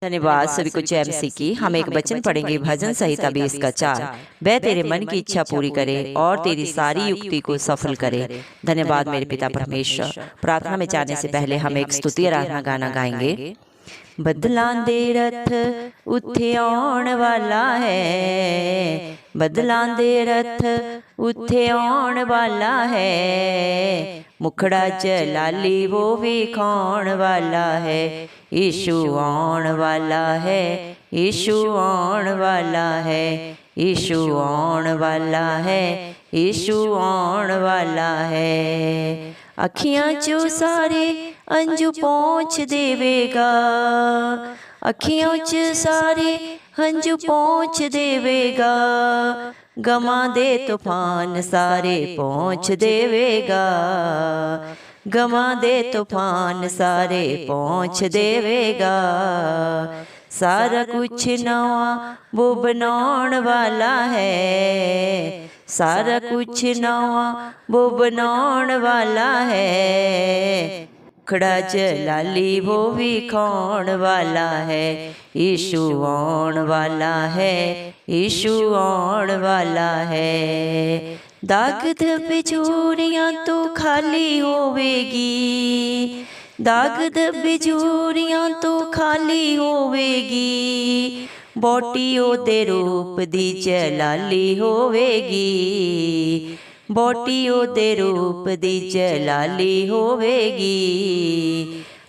धन्यवाद सभी को जय मसीह की। हम एक वचन पढ़ेंगे भजन संहिता 20 का 4। वह तेरे मन की इच्छा पूरी करे और तेरी सारी युक्ति को सफल करे। धन्यवाद मेरे पिता परमेश्वर। प्रार्थना में जाने से पहले हम एक स्तुति आराधना गाना गाएंगे। बदलांदे रथ उत्थे आउण वाला है, बदलांदे रथ उत्थे आउण वाला है, मुखड़ा जलाली वो विखाउण वाला है। यीशु आउण वाला है, यीशु आउण वाला है, यीशु आउण वाला है, यीशु आउण वाला है। अखियां चो सारे अंजू पहुँच देवेगा, अखियों च सारे हंजू पहुँच देवेगा, गमा दे तूफान सारे पहुँच देवेगा, गमा दे तूफान सारे पहुँच देवेगा। सारा कुछ नवा वो बनाउण वाला है, सारा कुछ नवा वो बनाउण वाला है, मुखड़ा जलाली वो विखाउण वाला है। यीशु आउण वाला है, यीशु आउण वाला है। दाग धब्बे झोरियां तो खाली होवेगी, दाग धब्बे झोरियां तो खाली होवेगी, बोटी ओदे रूप दी जलाली होवेगी, बोटी ओदे रूप दी जलाली होवेगी।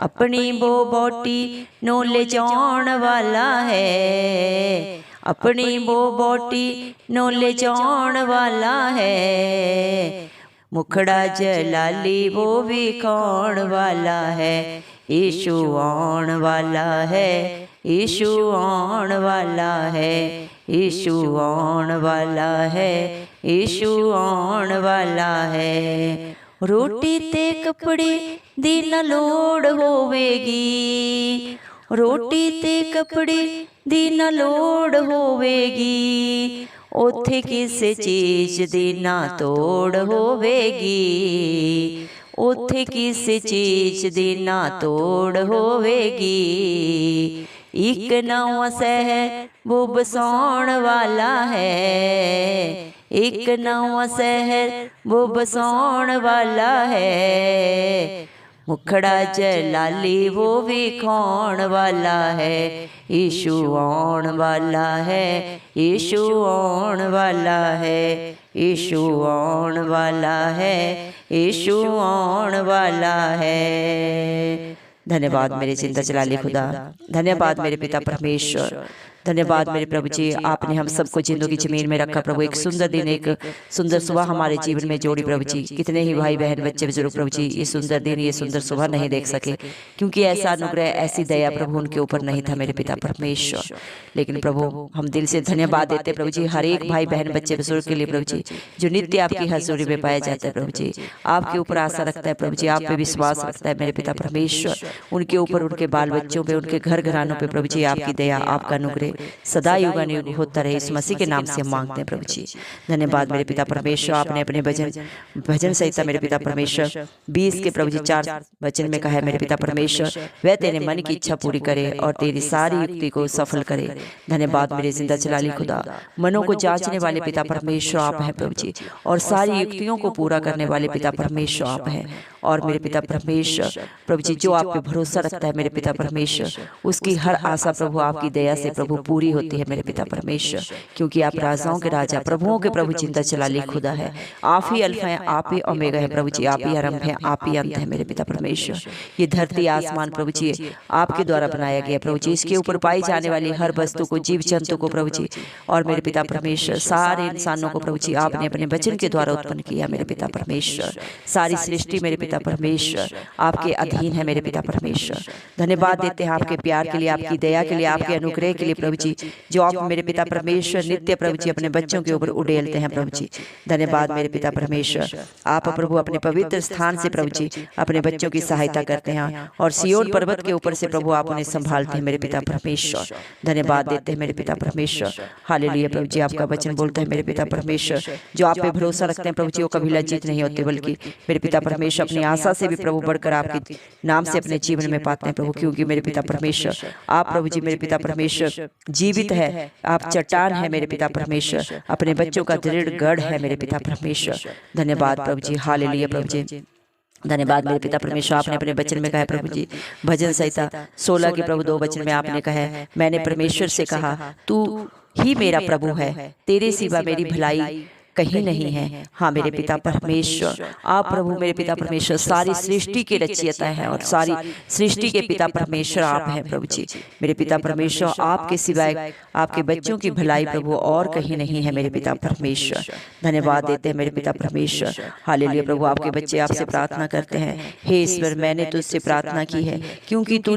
अपनी वो बोटी नो ले जाउण वाला है, अपनी वो बोटी नो ले जाउण वाला है, मुखड़ा जलाली वो विखाउण वाला है। यीशु आउण वाला है, यीशु आउण वाला है, यीशु आउण वाला है, यीशु आउण वाला है। रोटी ते कपड़े दी न लोड़ होवेगी, रोटी ते कपड़े दी न लोड़ होवेगी, ओथे किसे चीज दी ना तोड़ होवेगी, ओथे किसे चीज दी ना तोड़ होवेगी। एक नवा शहर वो बसाउण वाला है, एक नवा शहर वो बसाउण वाला है, मुखड़ा जलाली वो विखाउण वाला है। यीशु आउण वाला है, यीशु आउण वाला है, यीशु आउण वाला है, यीशु आउण वाला है। धन्यवाद मेरे जिंदा जलाली खुदा, धन्यवाद मेरे पिता परमेश्वर, धन्यवाद मेरे प्रभु जी। आपने हम सबको जिंदों की जमीन में रखा प्रभु। एक सुंदर दिन, एक सुंदर सुबह हमारे जीवन में जोड़ी प्रभु जी। कितने ही भाई बहन बच्चे बुजुर्ग प्रभु जी ये सुंदर दिन, ये सुंदर सुबह नहीं देख सके, क्योंकि ऐसा अनुग्रह, ऐसी दया प्रभु उनके ऊपर नहीं था मेरे पिता परमेश्वर। लेकिन प्रभु हम दिल से धन्यवाद देते प्रभु जी हर एक भाई बहन बच्चे बुजुर्ग के लिए प्रभु जी, जो नित्य आपकी हजूरी में पाया जाता है प्रभु जी। आपके ऊपर आशा रखता है प्रभु जी, आप पे विश्वास रखता है मेरे पिता परमेश्वर। उनके ऊपर, उनके बाल बच्चों पे, उनके घर घरानों पे प्रभु जी आपकी दया, आपका अनुग्रह सदा युगानुयुग होता रहे। इस मसीह के नाम से हम मांगते हैं प्रभु जी। धन्यवाद मेरे पिता परमेश्वर। आपने अपने भजन संहिता मेरे पिता परमेश्वर 20 के प्रभु जी 4 वचन में कहा है मेरे पिता परमेश्वर, वह तेरे मन की इच्छा पूरी करे और तेरी सारी युक्ति को सफल करे। धन्यवाद मेरे जिंदा जलाली खुदा। मनों को जांचने वाले पिता परमेश्वर आप हैं प्रभु जी, और सारी युक्तियों को पूरा करने वाले पिता परमेश्वर आप हैं। और मेरे पिता परमेश्वर प्रभु जी, जो आप पे भरोसा रखता है मेरे पिता परमेश्वर, उसकी हर आशा प्रभु आपकी दया से प्रभु पूरी होती है मेरे पिता परमेश्वर, क्योंकि आप राजाओं के राजा, प्रभुओं के प्रभु जिंदा जलाली खुदा है। आप ही अल्फा है, आप ही ओमेगा है प्रभु जी, आप ही आरंभ है, आप ही अंत है मेरे पिता परमेश्वर। ये धरती आसमान प्रभु जी आपके द्वारा बनाया गया प्रभु जी, इसके ऊपर पाई जाने वाली हर वस्तु को, जीव जंतु को प्रभु जी, और मेरे पिता परमेश्वर सारे इंसानों को प्रभु जी आपने अपने वचन के द्वारा उत्पन्न किया मेरे पिता परमेश्वर। सारी सृष्टि मेरे पिता परमेश्वर आपके अधीन है मेरे पिता परमेश्वर। धन्यवाद देते हैं आपके प्यार के लिए, आपकी दया के लिए, आपके अनुग्रह के लिए प्रभु जी, जो आप मेरे पिता परमेश्वर नित्य प्रभु जी अपने बच्चों के ऊपर उड़ेलते हैं प्रभु जी। धन्यवाद मेरे पिता परमेश्वर। आप प्रभु अपने पवित्र स्थान से प्रभु जी अपने बच्चों की सहायता करते हैं, और सियोन पर्वत के ऊपर से प्रभु आप उन्हें संभालते हैं मेरे पिता परमेश्वर। धन्यवाद देते हैं मेरे पिता परमेश्वर। हालेलुया प्रभु जी। आपका वचन बोलता है मेरे पिता परमेश्वर, जो आप पे भरोसा रखते हैं प्रभु जी वो कभी लज्जित नहीं होते, बल्कि मेरे पिता परमेश्वर अपनी आशा से भी प्रभु बढ़कर आपके नाम से अपने जीवन में पाते हैं प्रभु, क्योंकि मेरे पिता परमेश्वर आप प्रभु जी मेरे पिता परमेश्वर जीवित है, आप चट्टान है मेरे पिता परमेश्वर, अपने बच्चों का दृढ़ गढ़ है मेरे पिता परमेश्वर। धन्यवाद प्रभु जी, हालेलुया प्रभु जी, धन्यवाद मेरे पिता परमेश्वर। आपने अपने वचन में कहा है प्रभु जी, भजन संहिता 16 के प्रभु 2 वचन में आपने कहा है, मैंने परमेश्वर से कहा तू ही मेरा प्रभु है, तेरे सिवा मेरी भलाई कहीं नहीं है। हाँ मेरे पिता परमेश्वर, आप प्रभु मेरे पिता परमेश्वर सारी सृष्टि के रचयिता हैं और सारी सृष्टि के पिता परमेश्वर आप हैं प्रभु जी। मेरे पिता परमेश्वर आपके सिवाय आपके बच्चों की भलाई प्रभु और कहीं नहीं है मेरे पिता परमेश्वर। धन्यवाद देते हैं मेरे पिता परमेश्वर, हालेलुया प्रभु। आपके बच्चे आपसे प्रार्थना करते हैं, हे ईश्वर मैंने तुझसे प्रार्थना की है क्योंकि तू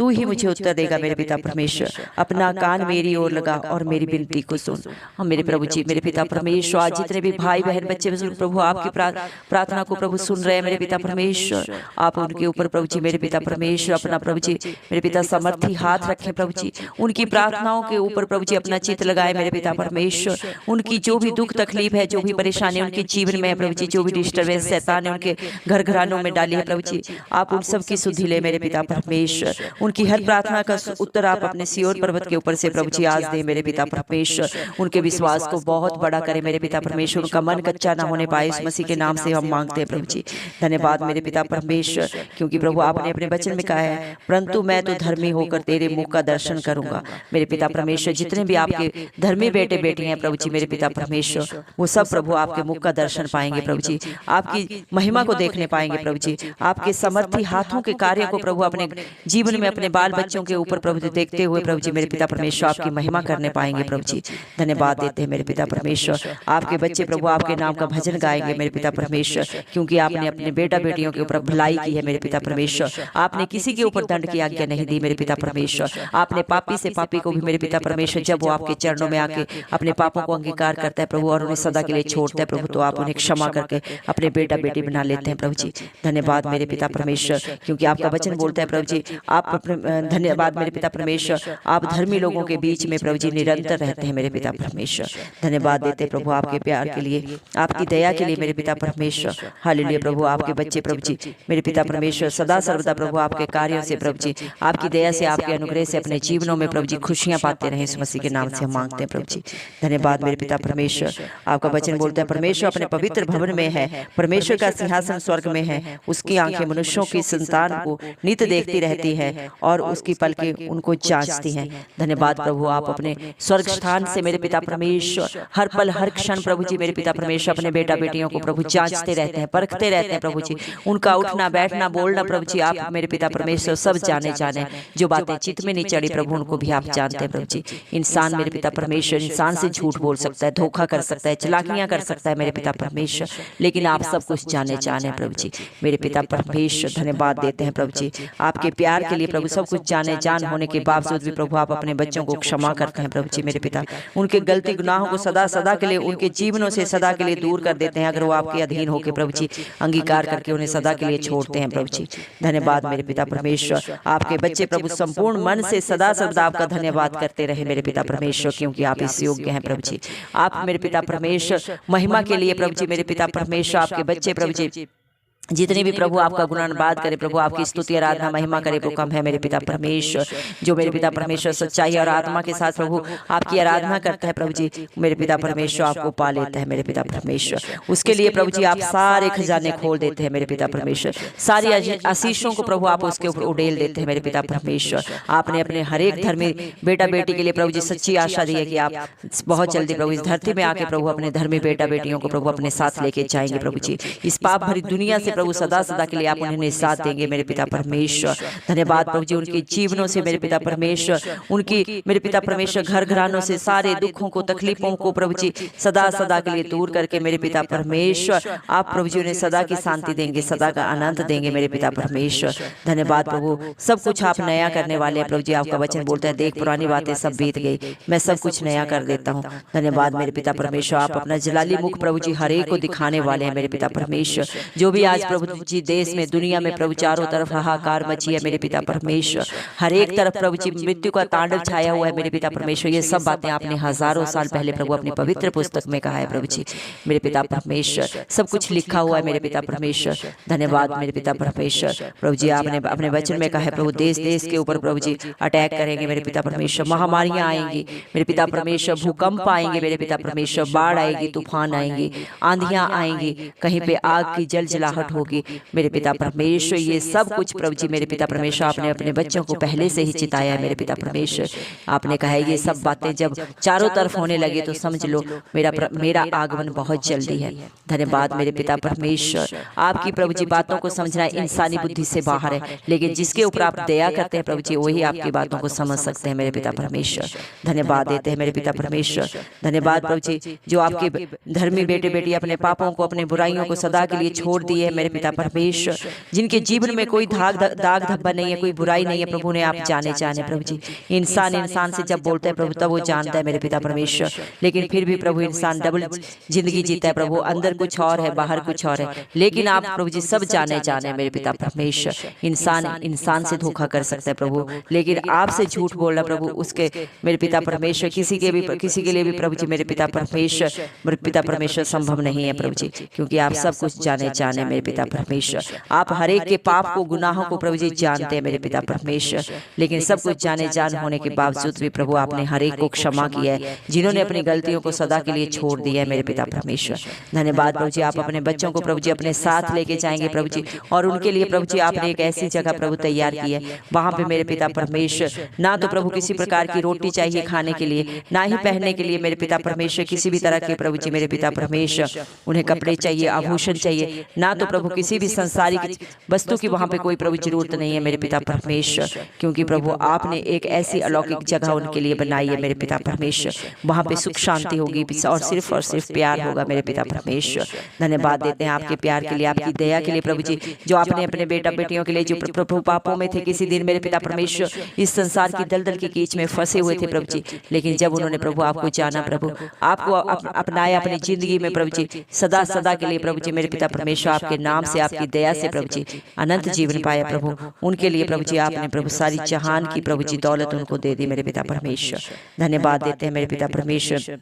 ही मुझे उत्तर देगा मेरे पिता परमेश्वर। अपना कान मेरी ओर लगा और मेरी विनती को सुन। हम मेरे प्रभु जी मेरे पिता परमेश्वर, आज जितने भी भाई बहन बच्चे प्रभु आपकी प्रार्थना को प्रभु सुन रहे हैं मेरे पिता परमेश्वर, आप उनके ऊपर प्रभु जी मेरे पिता परमेश्वर अपना प्रभु जी मेरे पिता समर्थी हाथ रखें प्रभु जी, उनकी प्रार्थनाओं के ऊपर प्रभु जी अपना चित्त लगाए मेरे पिता परमेश्वर। उनकी जो भी दुख तकलीफ है, जो भी परेशानी उनके जीवन में है प्रभु जी, जो भी डिस्टर्बेंस शैतान ने उनके घर घरानों में डाली है प्रभु जी, आप उन सब की सुधि ले मेरे पिता परमेश्वर। उनकी हर प्रार्थना का उत्तर आप अपने सिय्योन पर्वत के ऊपर से प्रभु जी आज दे मेरे पिता परमेश्वर। उनके विश्वास को बहुत बड़ा करे मेरे पिता परमेश्वर, उनका मन कच्चा ना होने पाए, इस मसीह के नाम से हम मांगते हैं प्रभु जी। धन्यवाद मेरे पिता परमेश्वर, क्योंकि प्रभु आपने अपने वचन में कहा है, परंतु मैं तो धर्मी होकर तेरे मुख का दर्शन करूंगा मेरे पिता परमेश्वर। जितने भी आपके धर्मी बेटे बेटी हैं प्रभु जी मेरे पिता परमेश्वर, वो सब प्रभु आपके मुख का दर्शन पाएंगे प्रभु जी, आपकी महिमा को देखने पाएंगे प्रभु जी, आपके समर्थी हाथों के कार्य को प्रभु अपने जीवन में अपने बाल बच्चों के ऊपर प्रभु देखते हुए प्रभु जी मेरे पिता परमेश्वर आपकी महिमा करने पाएंगे प्रभु जी। धन्यवाद देते हैं मेरे पिता परमेश्वर। आपके बच्चे प्रभु आपके नाम का भजन गाएंगे मेरे पिता परमेश्वर, क्योंकि आपने अपने बेटा बेटियों के ऊपर भलाई की है मेरे पिता परमेश्वर। आपने किसी के ऊपर दंड की आज्ञा नहीं दी मेरे पिता परमेश्वर। आपने पापी से पापी को भी मेरे पिता परमेश्वर, जब वो आपके चरणों में आके अपने पापों को अंगीकार करता है प्रभु और उन्हें सदा के लिए छोड़ता है प्रभु, तो आप उन्हें क्षमा करके अपने बेटा बेटी बना लेते हैं प्रभु जी। धन्यवाद मेरे पिता परमेश्वर, क्योंकि आपका वचन बोलता है प्रभु जी, आप धन्यवाद मेरे पिता परमेश्वर, आप धर्मी लोगों के बीच में प्रभु जी निरंतर रहते हैं मेरे पिता परमेश्वर। धन्यवाद देते प्रभु आपके प्यार के लिए, आपकी दया के लिए मेरे पिता परमेश्वर। हालेलुया प्रभु। आपके बच्चे प्रभु जी मेरे पिता परमेश्वर सदा सर्वदा प्रभु आपके कार्यों से प्रभु जी, आपकी दया से, आपके अनुग्रह से अपने जीवनों में प्रभु जी खुशियां पाते रहे, इस मसीह के नाम से हम मांगते हैं प्रभु जी। धन्यवाद मेरे पिता परमेश्वर। आपका वचन बोलता है, परमेश्वर अपने पवित्र भवन में है, परमेश्वर का सिंहासन स्वर्ग में है, उसकी आंखें मनुष्यों की संतान को नित देखती रहती है और उसकी पलकें उनको जांचती हैं। धन्यवाद प्रभु, आप अपने स्वर्ग स्थान से मेरे पिता परमेश्वर हर पल हर क्षण प्रभु जी मेरे पिता परमेश्वर अपने बेटा बेटियों को प्रभु जांचते रहते हैं, परखते रहते हैं प्रभु जी, उनका उठना बैठना बोलना प्रभु जी आप मेरे पिता परमेश्वर सब जाने। जो बातें चित्त में नहीं चढ़ी प्रभु उनको भी आप जानते हैं प्रभु जी। इंसान मेरे पिता परमेश्वर इंसान से झूठ बोल सकता है, धोखा कर सकता है, चालाकियां कर सकता है मेरे पिता परमेश्वर, लेकिन आप सब कुछ जाने प्रभु जी मेरे पिता परमेश्वर। धन्यवाद देते हैं प्रभु जी आपके प्यार के लिए प्रभु, सब कुछ जान होने के बावजूद भी प्रभु आप अपने बच्चों को क्षमा करते हैं प्रभु जी मेरे पिता, उनके गलती गुनाहों को सदा के लिए उनके जीवनों से सदा के लिए दूर कर देते हैं, अगर वो आपके अधीन होकर प्रभु जी अंगीकार करके उन्हें सदा के लिए छोड़ते हैं प्रभु जी। धन्यवाद मेरे पिता परमेश्वर। आपके बच्चे प्रभु संपूर्ण मन से सदा सर्वदा आपका धन्यवाद करते रहे मेरे पिता परमेश्वर, क्योंकि आप इस योग्य हैं प्रभु जी। आप मेरे पिता परमेश्वर महिमा के लिए प्रभु जी मेरे पिता परमेश्वर, आपके बच्चे प्रभु जी जितने भी प्रभु आपका गुणानुवाद करे प्रभु, आपकी स्तुति आराधना महिमा करे वो कम है मेरे पिता परमेश्वर। जो मेरे पिता परमेश्वर सच्चाई और आत्मा के साथ प्रभु आपकी आराधना करता है प्रभु जी मेरे पिता परमेश्वर आपको पा लेता है मेरे पिता परमेश्वर। उसके लिए प्रभु जी आप सारे खजाने खोल देते हैं मेरे पिता परमेश्वर, सारी आशीषों को प्रभु आप उसके ऊपर उड़ेल देते हैं मेरे पिता परमेश्वर। आपने अपने हर एक धर्मी बेटा बेटी के लिए प्रभु जी सच्ची आशा दी है कि आप बहुत जल्दी प्रभु इस धरती में आके प्रभु अपने धर्मी बेटा बेटियों को प्रभु अपने साथ लेके जाएंगे प्रभु जी। इस पाप भरी दुनिया से प्रभु सदा के लिए आप उन्हें साथ देंगे मेरे पिता परमेश्वर। धन्यवाद प्रभु जी उनके जीवनों से मेरे पिता परमेश्वर, उनकी मेरे पिता परमेश्वर घर घरानों से सारे दुखों को तकलीफों को प्रभु जी सदा के लिए दूर करके मेरे पिता परमेश्वर आप प्रभु जी उन्हें सदा की शांति देंगे, सदा का आनंद देंगे मेरे पिता परमेश्वर। धन्यवाद प्रभु, सब कुछ आप नया करने वाले हैं प्रभु जी। आपका वचन बोलता है, देख पुरानी बातें सब बीत गई, मैं सब कुछ नया कर देता हूँ। धन्यवाद मेरे पिता परमेश्वर, आप अपना जलाली मुख प्रभु जी हर एक को दिखाने वाले हैं मेरे पिता परमेश्वर। जो भी आज प्रभु जी देश में, दुनिया में प्रभु चारों तरफ हाहाकार मची है मेरे पिता परमेश्वर। हर एक तरफ प्रभु जी मृत्यु का तांडव छाया हुआ है मेरे पिता परमेश्वर। ये सब बातें आपने हजारों साल पहले प्रभु अपनी पवित्र पुस्तक में कहा है प्रभु जी मेरे पिता परमेश्वर। सब कुछ लिखा हुआ है मेरे पिता परमेश्वर। धन्यवाद मेरे पिता परमेश्वर। प्रभु जी आपने अपने वचन में कहा है प्रभु देश देश के ऊपर प्रभु जी अटैक करेंगे मेरे पिता परमेश्वर, महामारियां आएंगी मेरे पिता परमेश्वर, भूकंप आएंगे मेरे पिता परमेश्वर, बाढ़ आएगी, तूफान आएंगी, आंधियां आएंगी, कहीं पे आग की जलजलाहट होगी मेरे पिता परमेश्वर। ये सब कुछ प्रभु जी मेरे पिता परमेश्वर आपने अपने बच्चों को पहले से ही चिताया है मेरे पिता परमेश्वर। आपने कहा है ये सब बातें जब चारों तरफ होने लगे तो समझ लो मेरा आगमन बहुत जल्दी है। धन्यवाद मेरे पिता परमेश्वर। आपकी प्रभु जी बातों को समझना इंसानी बुद्धि से बाहर है, लेकिन जिसके ऊपर आप दया करते हैं प्रभु जी वही आपकी बातों को समझ सकते हैं मेरे पिता परमेश्वर। धन्यवाद देते हैं मेरे पिता परमेश्वर। धन्यवाद प्रभु जी जो आपके धर्मी बेटे बेटी अपने पापों को, अपने बुराइयों को सदा के लिए छोड़ दिए है मेरे पिता परमेश्वर, जिनके जीवन में कोई दाग धब्बा नहीं है, कोई बुराई नहीं है प्रभु ने आप जाने प्रभु जी। इंसान से जब बोलता है प्रभु तब वो जानता है मेरे पिता परमेश्वर, लेकिन फिर भी प्रभु इंसान डबल जिंदगी जीता है प्रभु, अंदर कुछ और है बाहर कुछ और है, लेकिन आप प्रभु जी सब जाने मेरे पिता परमेश्वर। इंसान से धोखा कर सकता है प्रभु, लेकिन आपसे झूठ बोलना प्रभु उसके मेरे पिता परमेश्वर किसी के लिए भी प्रभु जी मेरे पिता परमेश्वर संभव नहीं है प्रभु जी, क्योंकि आप सब कुछ जाने मेरे पिता परमेश्वर। आप हर एक के पाप को, गुनाहों को प्रभु जी जानते हैं मेरे पिता परमेश्वर, लेकिन सब कुछ जान होने के बावजूद भी प्रभु आपने हर एक को क्षमा किया है जिन्होंने अपनी गलतियों को सदा के लिए छोड़ दिया है मेरे पिता परमेश्वर। धन्यवाद प्रभु जी। आप अपने बच्चों को प्रभु जी अपने साथ लेके जाएंगे प्रभु जी, और उनके लिए प्रभु जी आपने एक ऐसी जगह प्रभु तैयार की है, वहां पे मेरे पिता परमेश्वर ना तो प्रभु किसी प्रकार की रोटी चाहिए खाने के लिए, ना ही पहनने के लिए मेरे पिता परमेश्वर किसी भी तरह के प्रभु जी मेरे पिता परमेश्वर उन्हें कपड़े चाहिए, आभूषण चाहिए, ना तो प्रभु किसी भी संसारिक वस्तु की वहां पे कोई प्रभु जरूरत नहीं है मेरे पिता परमेश्वर, क्योंकि प्रभु आपने एक ऐसी अलौकिक जगह उनके लिए बनाई है मेरे पिता परमेश्वर। वहां पे सुख शांति होगी और सिर्फ प्यार होगा मेरे पिता परमेश्वर। धन्यवाद देते हैं आपके प्यार के लिए, आपकी दया के लिए प्रभु जी, जो आपने अपने बेटा बेटियों के लिए जो प्रभु पापों में थे किसी दिन मेरे पिता परमेश्वर, इस संसार की दलदल की कीच में फंसे हुए थे प्रभु जी, लेकिन जब उन्होंने प्रभु आपको जाना, प्रभु आपको अपनाया अपनी जिंदगी में प्रभु जी, सदा के लिए प्रभु जी मेरे पिता परमेश्वर आपके नाम से, आपकी दया से प्रभु जी अनंत जीवन पाया प्रभु, उनके लिए प्रभु जी आपने प्रभु सारी जहान की प्रभु जी दौलत उनको दे दी मेरे पिता परमेश्वर। धन्यवाद देते हैं मेरे पिता परमेश्वर।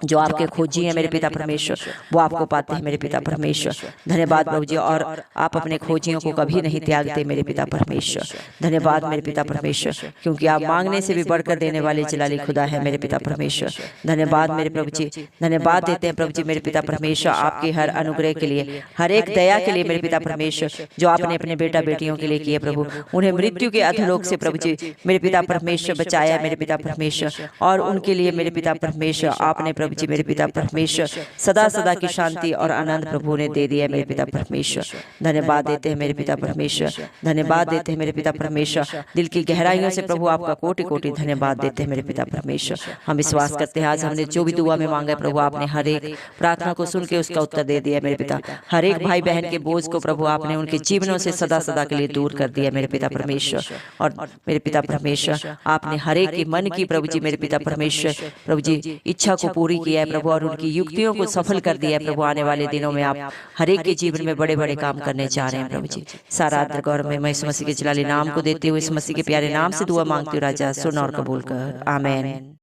जो आपके खोजी हैं मेरे पिता परमेश्वर वो आपको पाते हैं मेरे पिता परमेश्वर। धन्यवाद प्रभु जी, और आप अपने खोजियों को कभी नहीं त्यागते मेरे पिता परमेश्वर। धन्यवाद मेरे पिता परमेश्वर, क्योंकि आप मांगने से भी बढ़कर देने वाले जलाली खुदा है मेरे पिता परमेश्वर। धन्यवाद मेरे प्रभु जी। धन्यवाद देते हैं प्रभु जी मेरे पिता परमेश्वर आपके हर अनुग्रह के लिए, हर एक दया के लिए मेरे पिता परमेश्वर, जो आपने अपने बेटा बेटियों के लिए किए प्रभु, उन्हें मृत्यु के अधोलोक से प्रभु जी मेरे पिता परमेश्वर बचाया मेरे पिता परमेश्वर, और उनके लिए मेरे पिता परमेश्वर आपने प्रभु जी मेरे पिता परमेश्वर सदा की शांति और आनंद प्रभु ने दे दिया मेरे पिता परमेश्वर। धन्यवाद देते हैं मेरे पिता परमेश्वर। धन्यवाद देते हैं मेरे पिता परमेश्वर। दिल की गहराइयों से प्रभु आपका कोटि कोटि धन्यवाद देते हैं मेरे पिता परमेश्वर। हम विश्वास करते हैं आज हमने जो भी दुआ में मांगा है प्रभु आपने हर एक प्रार्थना को सुन के उसका उत्तर दे दिया मेरे पिता। हर एक भाई बहन के बोझ को प्रभु आपने उनके जीवनों से सदा के लिए दूर कर दिया मेरे पिता परमेश्वर। और मेरे पिता परमेश्वर आपने हर एक के मन की प्रभु जी मेरे पिता परमेश्वर प्रभु जी इच्छा को पूरी किया है प्रभु, और उनकी युक्तियों को सफल कर दिया है प्रभु। आने वाले दिनों में आप हर एक के जीवन में बड़े बड़े काम करने जा रहे हैं प्रभु जी। सारा आदर गौरव मैं इस मसीह के जलाली नाम को देते हुए इस मसीह के प्यारे नाम से दुआ मांगती हूँ राजा, सुन और कबूल कर। आमीन।